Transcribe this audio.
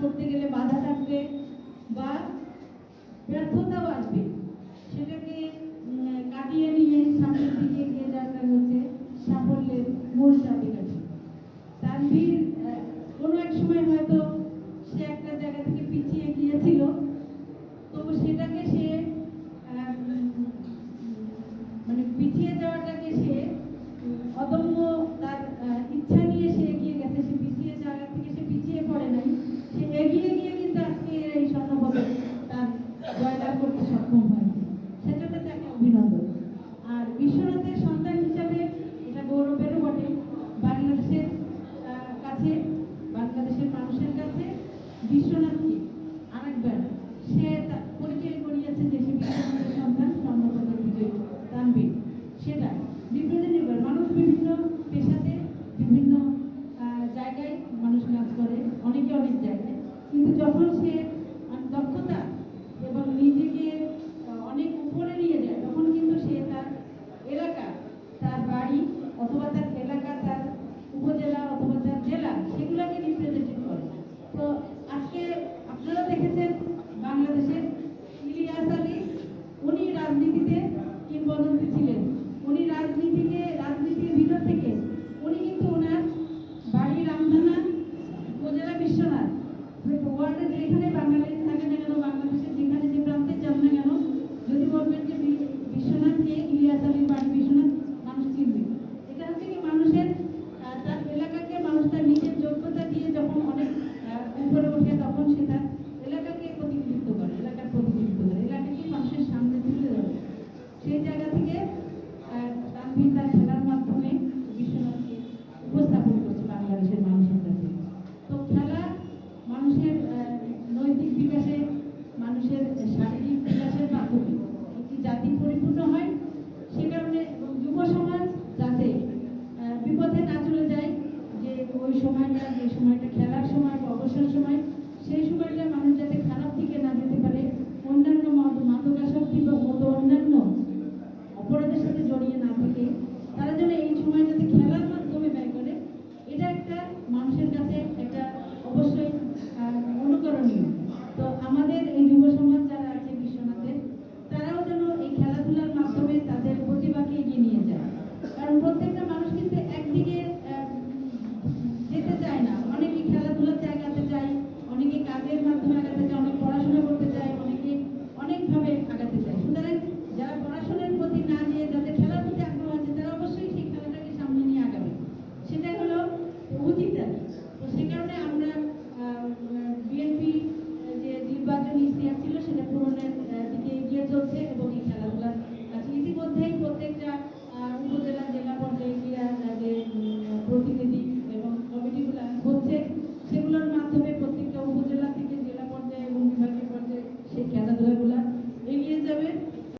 করতে গেলে বাধা থাকবে বা ব্যর্থতাও আসবে, সেটাকে কাটিয়ে নিয়ে সামনের দিকে এগিয়ে যাওয়াটা হচ্ছে সাফল্যের মূল চাবিকাঠি। তানভীর কোনো এক সময় হয়তো সে একটা জায়গা থেকে পিছিয়ে গিয়েছিল, তবু সেটাকে সে মানে পিছিয়ে যাওয়াটাকে সে অদম্য তার ইচ্ছা নিয়ে সে এগিয়ে গেছে। সে পিছিয়ে জায়গা থেকে সে পিছিয়ে পড়ে নাই, সে এগিয়ে গিয়ে কিন্তু আজকে এই স্বর্ণপদক তার জয়লাভ করতে সক্ষম হয়েছে, সেজন্য তাকে অভিনন্দন। আর বিশ্বনাথের সন্তান হিসাবে এটা গৌরবেরও বটে। বাংলাদেশের কাছে, বাংলাদেশের মানুষের কাছে বিশ্বনাথকে আরেকবার সে পরিচয় করিয়েছে যে সে বিশ্বনাথের সন্তান, স্বর্ণপদক বিজয়ী তানভীর। সেটা বিপদে নির্ভর, মানুষ বিভিন্ন পেশাতে বিভিন্ন জায়গায় মানুষ কাজ করে, অনেকে অনেক জায়গায়, কিন্তু যখন সে দক্ষতা এবং নিজেকে অনেক উপরে নিয়ে যায়, তখন কিন্তু সে তার এলাকা, তার বাড়ি অথবা তার এলাকা, তার উপজেলা অথবা তার জেলা, সেগুলোকে রিপ্রেজেন্টেট করে। তো আজকে আপনারা দেখেছেন বাংলাদেশের ইলিয়াস আলী, উনি রাজনীতিতে কিংবদন্তি ছিলেন। উনি রাজনীতির ভিতর থেকে উনি কিন্তু ওনার বাড়ি রামধানা, উপজেলা বিশ্বনাথ, ওয়ার্ডে যেখানে বাঙালি থাকে না কেন, বাংলাদেশের যেখানে যে প্রান্তে যান না কেন, যদি বলবেন যে বিশ্বনাথকে, ইলিয়াস আলীর বাড়ি বিশ্বনাথ, মানুষ চিনবে। এটা হচ্ছে কি মানুষের তার এলাকাকে মানুষ তার নিজের যোগ্যতা দিয়ে যখন অনেক উপরে ওঠে, তখন সে তার এলাকাকে প্রতিনিধিত্ব করে, এলাকার প্রতিনিধিত্ব করে, এলাকাকে মানুষের সামনে তুলে ধরে। সেই জায়গা থেকে তানভীর তার খেলার মাধ্যমে বিশ্বনাথকে উপস্থাপন করছে বাংলাদেশের মানুষের কাছে। তো খেলা মানুষের নৈতিক বিকাশে, মানুষের শারীরিক বিকাশের মাধ্যমে একটি জাতি পরিপূর্ণ হয়। সে কারণে যুব সমাজ যাতে বিপথে না চলে যায়, যে ওই সময়টা, যে সময়টা খেলার সময় বা অবসর সময়, সেই সময়টা মানুষ যাতে খারাপ দিকে না যেতে পারে, অন্যান্য মাদকাসক্তি বা মতো অন্যান্য অপরাধের সাথে জড়িয়ে না থাকে, তারা যেন এই সময় যাতে খেলার মাধ্যমে ব্যয় করে, এটা একটা মানুষের কাছে একটা অবশ্যই অনুকরণীয়। তো আমাদের এই যুব সমাজ যারা আছে বিশ্বনাথের, তারাও যেন এই খেলাধুলার মাধ্যমে তাদের প্রতিভাকে এগিয়ে নিয়ে যায়। কারণ প্রত্যেকটা মানুষ কিন্তু একদিকে যেতে চায় না, অনেকে খেলাধুলাতে আগাতে চায়, অনেকে কাজের মাধ্যমে আগাতে চায়, অনেকে পড়াশোনা করতে চায়, অনেকে অনেকভাবে আগাতে চায়। সুতরাং যারা পড়াশোনার প্রতি না দিয়ে যাদের খেলার প্রতি আগ্রহ আছে, তারা অবশ্যই সেই খেলাটাকে সামনে নিয়ে আগাবে, সেটাই হলো উচিত আর কি। তো সে কারণে আমরা বিএনপি যে নির্বাচনী ইশতেহার ছিল সেটা পূরণের